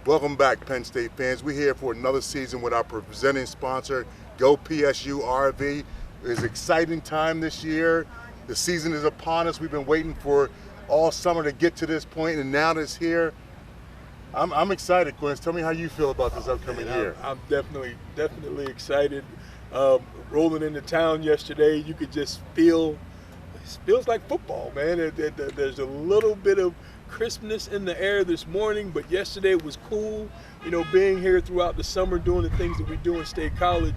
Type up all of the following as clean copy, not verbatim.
Welcome back, Penn State fans. We're here for another season with our presenting sponsor, GoPsuRV. It's an exciting time this year. The season is upon us. We've been waiting for all summer to get to this point, and now that it's here, I'm excited, Quintus. Tell me how you feel about this upcoming year. I'm definitely excited. Rolling into town yesterday, you could just feel, it feels like football, man. There's a little bit of crispness in the air this morning, but yesterday it was cool, being here throughout the summer, doing the things that we do in State College,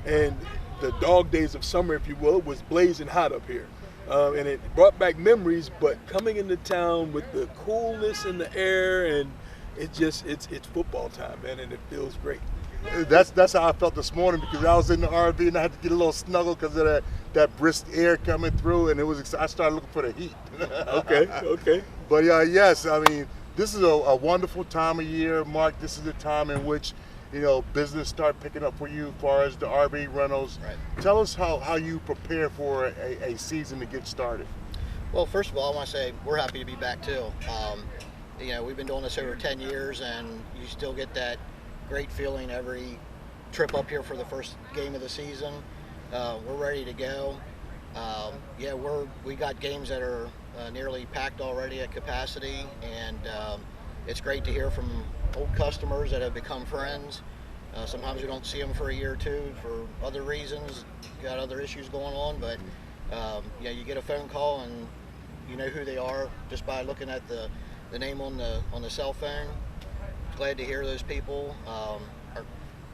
and the dog days of summer, if you will, was blazing hot up here. And it brought back memories, but coming into town with the coolness in the air, and it's football time, man, and it feels great. That's how I felt this morning, because I was in the RV and I had to get a little snuggle because of that brisk air coming through, and I started looking for the heat. Okay. But yes, I mean, this is a wonderful time of year, Mark. This is the time in which business start picking up for you as far as the RV rentals. Right. Tell us how you prepare for a season to get started. Well, first of all, I want to say we're happy to be back too. We've been doing this over 10 years, and you still get that great feeling every trip up here for the first game of the season. We're ready to go. We got games that are nearly packed already at capacity, and it's great to hear from old customers that have become friends. Sometimes we don't see them for a year or two for other reasons, got other issues going on, but you get a phone call and you know who they are just by looking at the name on the cell phone. Glad to hear those people are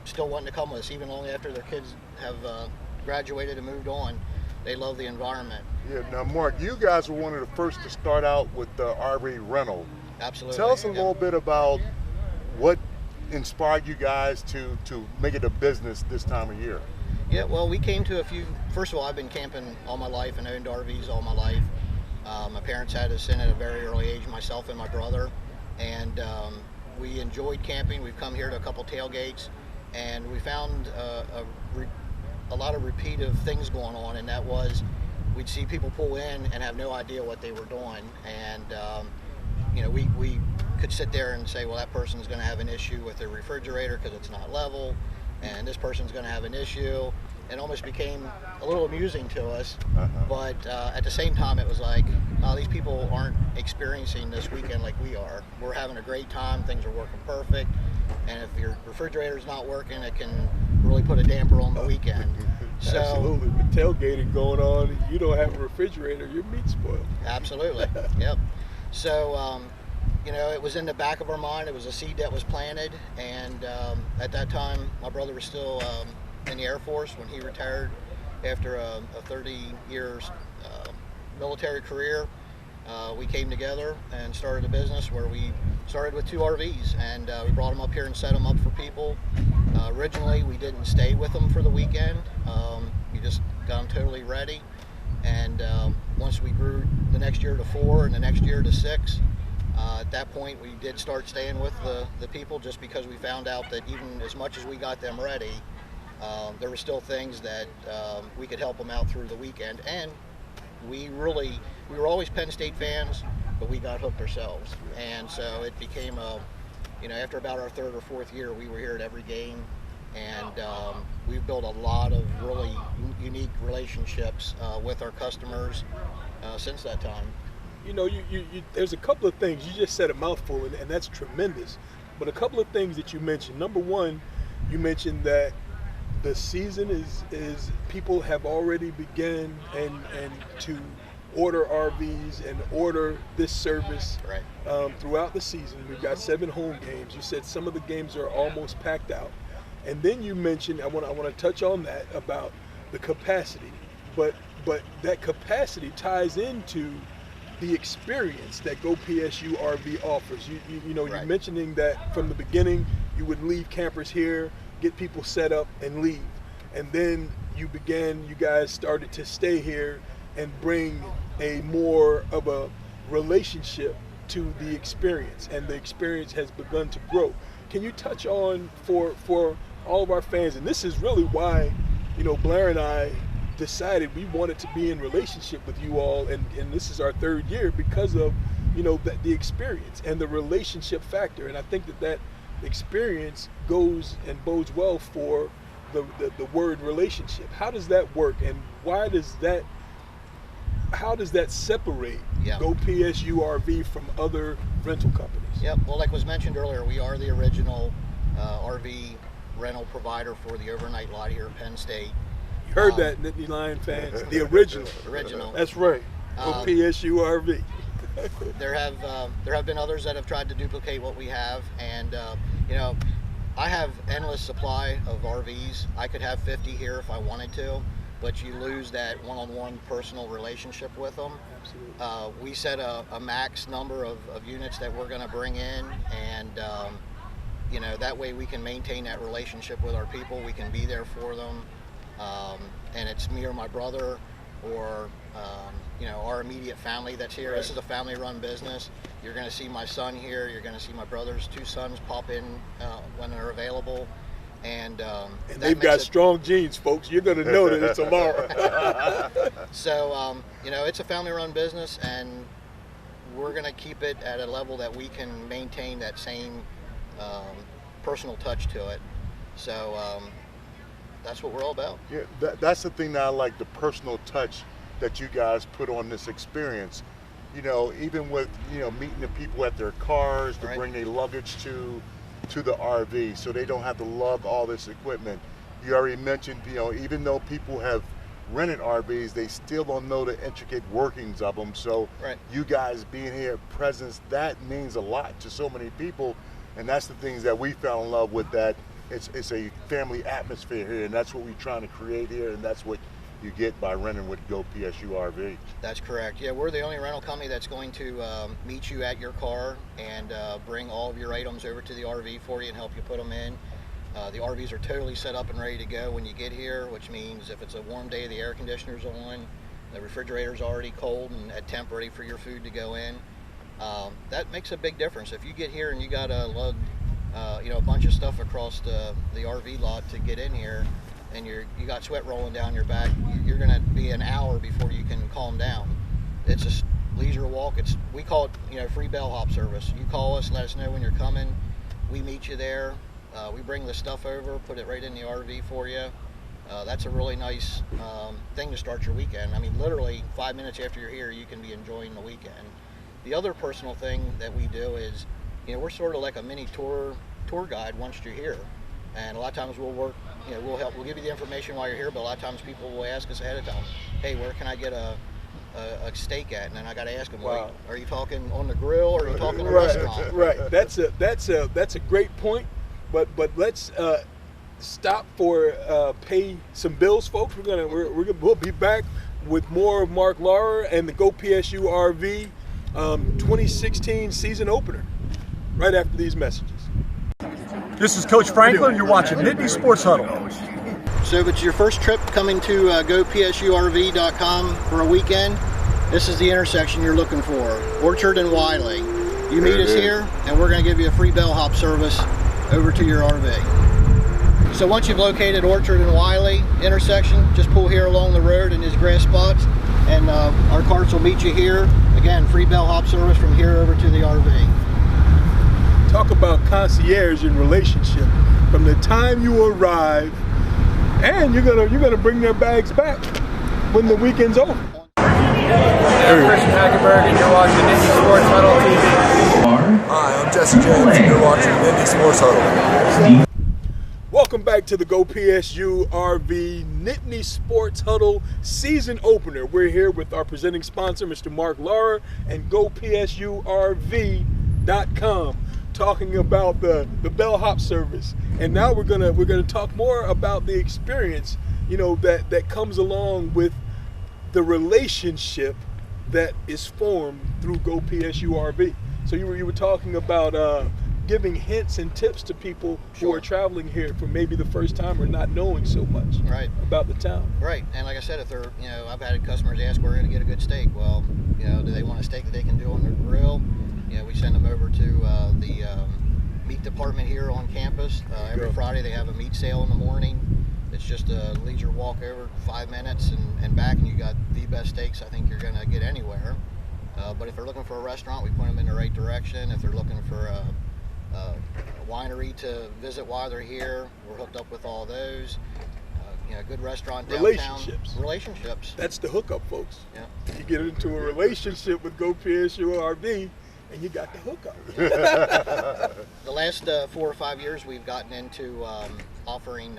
still wanting to come with us, even long after their kids have graduated and moved on. They love the environment. Yeah. Now, Mark, you guys were one of the first to start out with the RV rental. Absolutely. Tell us a little bit about what inspired you guys to make it a business this time of year. Yeah, well, we came to first of all, I've been camping all my life and owned RVs all my life. My parents had us in at a very early age, myself and my brother, and we enjoyed camping. We've come here to a couple tailgates, and we found a lot of repetitive things going on, and that was we'd see people pull in and have no idea what they were doing, and we could sit there and say, well, that person's going to have an issue with their refrigerator because it's not level, and this person's going to have an issue. It almost became a little amusing to us, but at the same time it was like, oh, these people aren't experiencing this weekend like we are. We're having a great time, things are working perfect, and if your refrigerator's not working, it can really put a damper on the weekend. So, absolutely. With tailgating going on, you don't have a refrigerator, your meat's spoiled. Absolutely. Yep. So it was in the back of our mind. It was a seed that was planted, and at that time my brother was still in the Air Force when he retired after a 30 years military career. We came together and started a business where we started with 2 RVs, and we brought them up here and set them up for people. Originally we didn't stay with them for the weekend. We just got them totally ready, and once we grew the next year to 4 and the next year to 6, at that point we did start staying with the people, just because we found out that even as much as we got them ready, there were still things that we could help them out through the weekend. And we were always Penn State fans, but we got hooked ourselves, and so it became after about our 3rd or 4th year, we were here at every game, and we've built a lot of really unique relationships with our customers since that time. There's a couple of things. You just said a mouthful, and that's tremendous. But a couple of things that you mentioned. Number one, you mentioned that the season is people have already begun and to order RVs and order this service throughout the season. We've got 7 home games. You said some of the games are almost packed out, and then you mentioned, I want to touch on that about the capacity, but that capacity ties into the experience that GoPsuRV offers. You mentioning that from the beginning you would leave campers here, get people set up and leave, and then you guys started to stay here and bring a more of a relationship to the experience, and the experience has begun to grow. Can you touch on for all of our fans, and this is really why Blair and I decided we wanted to be in relationship with you all, and this is our 3rd year, because of the experience and the relationship factor. And I think that experience goes and bodes well for the word relationship. How does that work, and how does that separate GoPsuRV from other rental companies? Yep. Well, like was mentioned earlier, we are the original RV rental provider for the overnight lot here at Penn State. You heard that, Nittany Lion fans? The original. Original. That's right. GoPsuRV. There have been others that have tried to duplicate what we have, and you know, I have endless supply of RVs. I could have 50 here if I wanted to, but you lose that one-on-one personal relationship with them. Absolutely. We set a max number of units that we're going to bring in, and you know, that way we can maintain that relationship with our people. We can be there for them, and it's me or my brother, or you know, our immediate family that's here. Right. This is a family-run business. You're going to see my son here. You're going to see my brother's 2 sons pop in when they're available. And they've got strong genes, folks. You're going to know that it's tomorrow. So, you know, it's a family-run business, and we're going to keep it at a level that we can maintain that same personal touch to it. So that's what we're all about. Yeah, that's the thing that I like, the personal touch that you guys put on this experience. You know, even with, you know, meeting the people at their cars to bring their luggage to the RV, so they don't have to lug all this equipment. You already mentioned, you know, even though people have rented RVs, they still don't know the intricate workings of them. So you guys being here, presence, that means a lot to so many people, and that's the things that we fell in love with. That it's a family atmosphere here, and that's what we're trying to create here, and that's what you get by renting with GoPsuRV. That's correct. Yeah, we're the only rental company that's going to meet you at your car and bring all of your items over to the RV for you and help you put them in. The RVs are totally set up and ready to go when you get here, which means if it's a warm day, the air conditioner's on, the refrigerator's already cold and at temp ready for your food to go in. That makes a big difference. If you get here and you got to lug you know, a bunch of stuff across the RV lot to get in here, and you got sweat rolling down your back, you're going to be an hour before you can calm down. It's a leisure walk. We call it, you know, free bellhop service. You call us, let us know when you're coming. We meet you there. We bring the stuff over, put it right in the RV for you. That's a really nice thing to start your weekend. I mean, literally 5 minutes after you're here, you can be enjoying the weekend. The other personal thing that we do is, you know, we're sort of like a mini tour guide once you're here. And a lot of times we'll work, you know, we'll give you the information while you're here, but a lot of times people will ask us ahead of time, hey, where can I get a steak at? And then I got to ask them, wow, are you talking on the grill or are you talking in a restaurant? Right. That's a great point. But let's stop for pay some bills, folks. We'll be back with more of Mark Laurer and the GoPsuRV 2016 season opener right after these messages. This is Coach Franklin. You're watching NittanySports Huddle. So if it's your first trip coming to GoPsuRV.com for a weekend, this is the intersection you're looking for, Orchard and Wiley. You meet us here, and we're going to give you a free bellhop service over to your RV. So once you've located Orchard and Wiley intersection, just pull here along the road in these grass spots, and our carts will meet you here. Again, free bellhop service from here over to the RV. Talk about concierge and relationship. From the time you arrive, and you're gonna bring their bags back when the weekend's over. I'm Christian Hackenberg, and you're watching NittanySports Huddle TV. Hi, I'm Jesse James, and you're watching NittanySports Huddle. Welcome back to the GoPsuRV NittanySports Huddle season opener. We're here with our presenting sponsor, Mr. Mark Laurer, and GoPsuRV.com, talking about the bellhop service. And now we're gonna talk more about the experience, you know, that comes along with the relationship that is formed through GoPsuRV. So you were talking about giving hints and tips to people who are traveling here for maybe the first time or not knowing so much about the town. Right, and like I said, if they're, you know, I've had customers ask where we're going to get a good steak. Well, you know, do they want a steak that they can do on their grill? You know, we send them over to the meat department here on campus. Every Friday they have a meat sale in the morning. It's just a leisure walk over, 5 minutes and back, and you got the best steaks I think you're going to get anywhere. But if they're looking for a restaurant, we point them in the right direction. If they're looking for winery to visit while they're here. We're hooked up with all those. Good restaurant downtown. Relationships. That's the hookup, folks. Yeah. You get into a relationship with GoPsuRV, and you got the hookup. The last 4 or 5 years, we've gotten into offering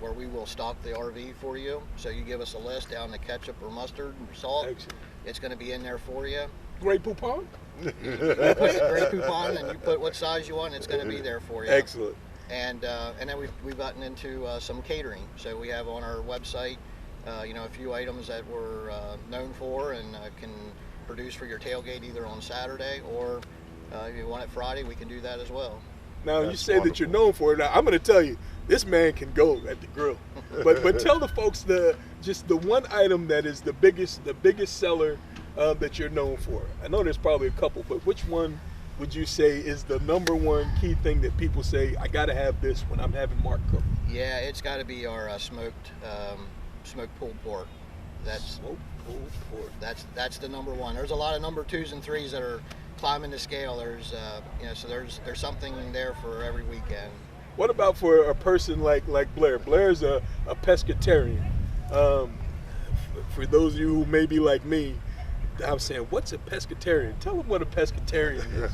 where we will stock the RV for you. So you give us a list down to ketchup or mustard or salt. Excellent. It's going to be in there for you. Great Poupon? You put Grey Poupon and you put what size you want, and it's going to be there for you. Excellent. And then we've gotten into some catering. So we have on our website, a few items that we're known for and can produce for your tailgate either on Saturday or if you want it Friday, we can do that as well. Now That's you say wonderful. that you're known for it. Now I'm going to tell you, this man can go at the grill. But tell the folks just the one item that is the biggest seller that you're known for. I know there's probably a couple, but which one would you say is the number one key thing that people say, I got to have this when I'm having Mark cook? Yeah, it's got to be our smoked pulled pork. Smoked pulled pork. That's the number one. There's a lot of number 2s and 3s that are climbing the scale. There's so there's something there for every weekend. What about for a person like Blair? Blair's a pescatarian. For those of you who may be like me, I'm saying, what's a pescatarian? Tell them what a pescatarian is.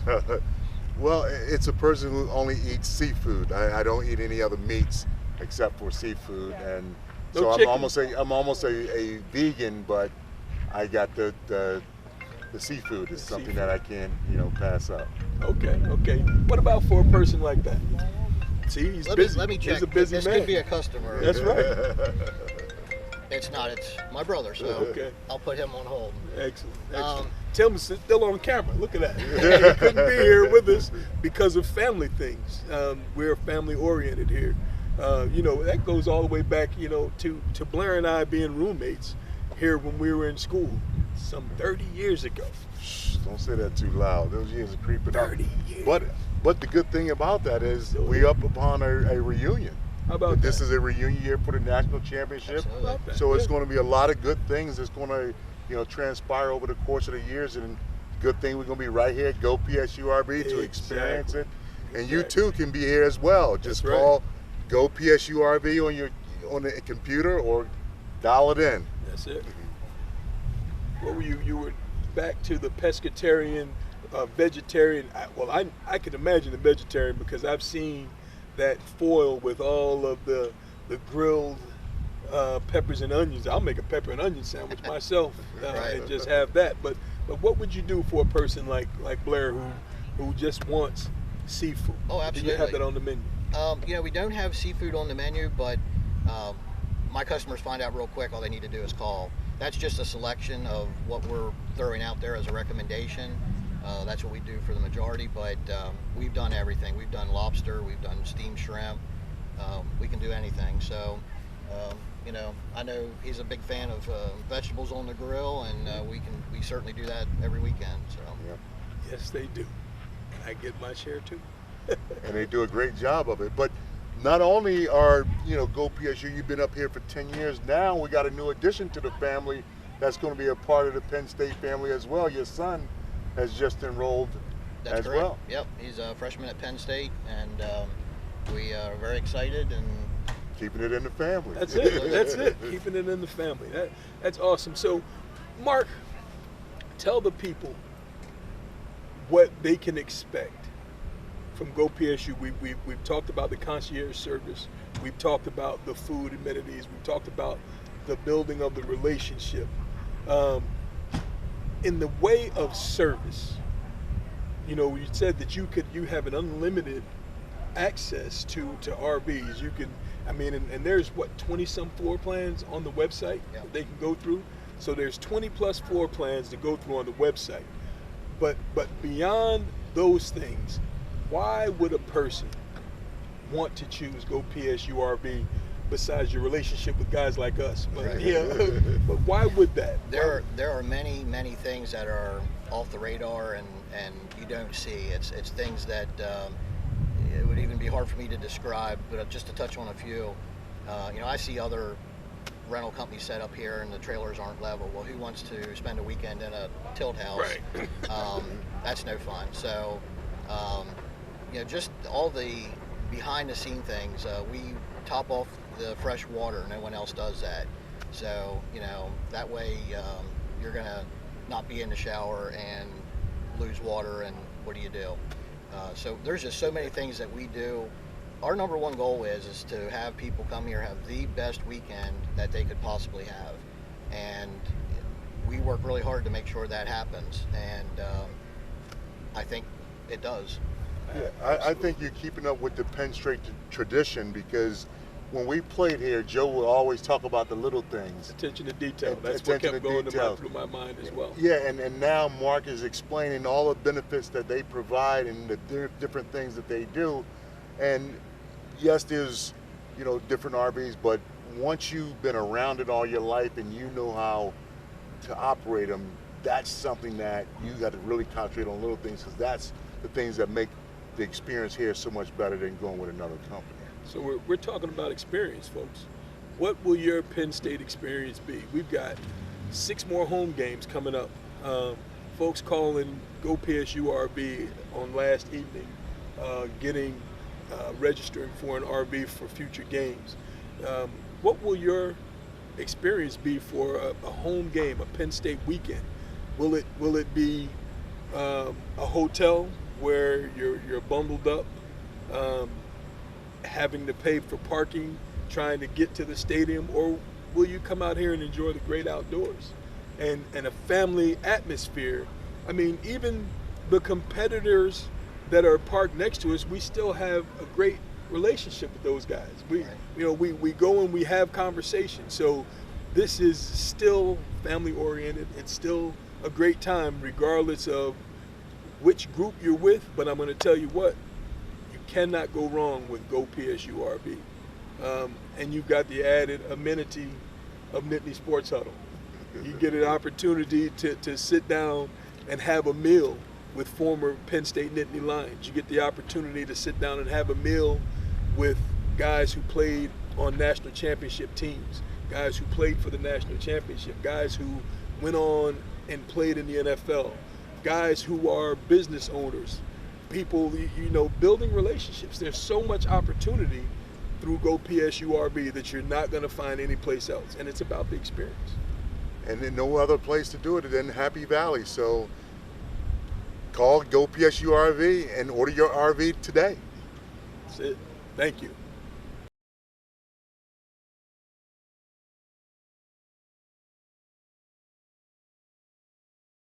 Well, it's a person who only eats seafood. I don't eat any other meats except for seafood, and so I'm almost a vegan, but I got the seafood is something that I can't pass up. Okay. What about for a person like that? See, he's busy. Let me check. He's a busy this man. could be a customer. That's right. It's not. It's my brother, so Okay. I'll put him on hold. Excellent. Tell him it's still on camera. Look at that. He couldn't be here with us because of family things. We're family oriented here. That goes all the way back, to Blair and I being roommates here when we were in school some 30 years ago. Shh, don't say that too loud. Those years are creeping up. 30 years. But the good thing about that is we up upon a reunion. How about This that? is a reunion year for the national championship. Absolutely. So it's going to be a lot of good things that's going to transpire over the course of the years, and good thing we're going to be right here at GoPsuRV to experience it, and you too can be here as well. Just That's right. call GoPsuRV on the computer or dial it in. That's it. What were you were back to the pescatarian, vegetarian. I can imagine the vegetarian because I've seen that foil with all of the grilled peppers and onions. I'll make a pepper and onion sandwich myself Right. and just have that. But what would you do for a person like Blair who just wants seafood? Oh, Do you have absolutely. that on the menu? We don't have seafood on the menu, but my customers find out real quick. All they need to do is call. That's just a selection of what we're throwing out there as a recommendation. That's what we do for the majority, but we've done everything. We've done lobster, we've done steamed shrimp. We can do anything. So, I know he's a big fan of vegetables on the grill, and we certainly do that every weekend. So. Yeah. Yes, they do. I get my share too. And they do a great job of it. But not only are GoPSU, you've been up here for 10 years now. We got a new addition to the family that's going to be a part of the Penn State family as well. Your son has just enrolled That's as correct. well. Yep, he's a freshman at Penn State, and we are very excited. And Keeping it in the family. That's it. That's it. Keeping it in the family. That's awesome. So, Mark, tell the people what they can expect from GoPSU. We've talked about the concierge service. We've talked about the food amenities. We've talked about the building of the relationship. In the way of service, you said that you have an unlimited access to RVs. You can, and there's 20-some floor plans on the website that they can go through. So there's 20+ floor plans to go through on the website. But beyond those things, why would a person want to choose GoPsuRV besides your relationship with guys like us? But, Right. But why would that? there are many things that are off the radar and you don't see. It's things that it would even be hard for me to describe. But just to touch on a few, I see other rental companies set up here and the trailers aren't level. Well, who wants to spend a weekend in a tilt house? Right. That's no fun. So, just all the behind the scene things. We top off the fresh water. No one else does that. So, that way you're going to not be in the shower and lose water, and what do you do? So there's just so many things that we do. Our number one goal is to have people come here have the best weekend that they could possibly have. And we work really hard to make sure that happens. And I think it does. Yeah, I think you're keeping up with the Penn State tradition, because when we played here, Joe would always talk about the little things. Attention to detail. That's Attention what kept to going detail. through my mind as well. Yeah, and now Mark is explaining all the benefits that they provide and the different things that they do. And yes, there's different RVs, but once you've been around it all your life and you know how to operate them, that's something that you got to really concentrate on little things, because that's the things that make the experience here so much better than going with another company. So we're talking about experience, folks. What will your Penn State experience be? We've got 6 more home games coming up. Folks calling GoPsuRV on last evening, registering for an RV for future games. What will your experience be for a home game, a Penn State weekend? Will it be a hotel where you're bundled up, having to pay for parking, trying to get to the stadium, or will you come out here and enjoy the great outdoors and a family atmosphere? I mean, even the competitors that are parked next to us, we still have a great relationship with those guys. We go and we have conversations. So this is still family oriented. It's still a great time regardless of which group you're with. But I'm going to tell you what, you cannot go wrong with GoPsuRV. And you've got the added amenity of NittanySports Huddle. You get an opportunity to sit down and have a meal with former Penn State Nittany Lions. You get the opportunity to sit down and have a meal with guys who played on national championship teams, guys who played for the national championship, guys who went on and played in the NFL, guys who are business owners, people, building relationships. There's so much opportunity through GoPsuRV that you're not going to find anyplace else, and it's about the experience. And then no other place to do it than Happy Valley. So call GoPsuRV and order your RV today. That's it. Thank you.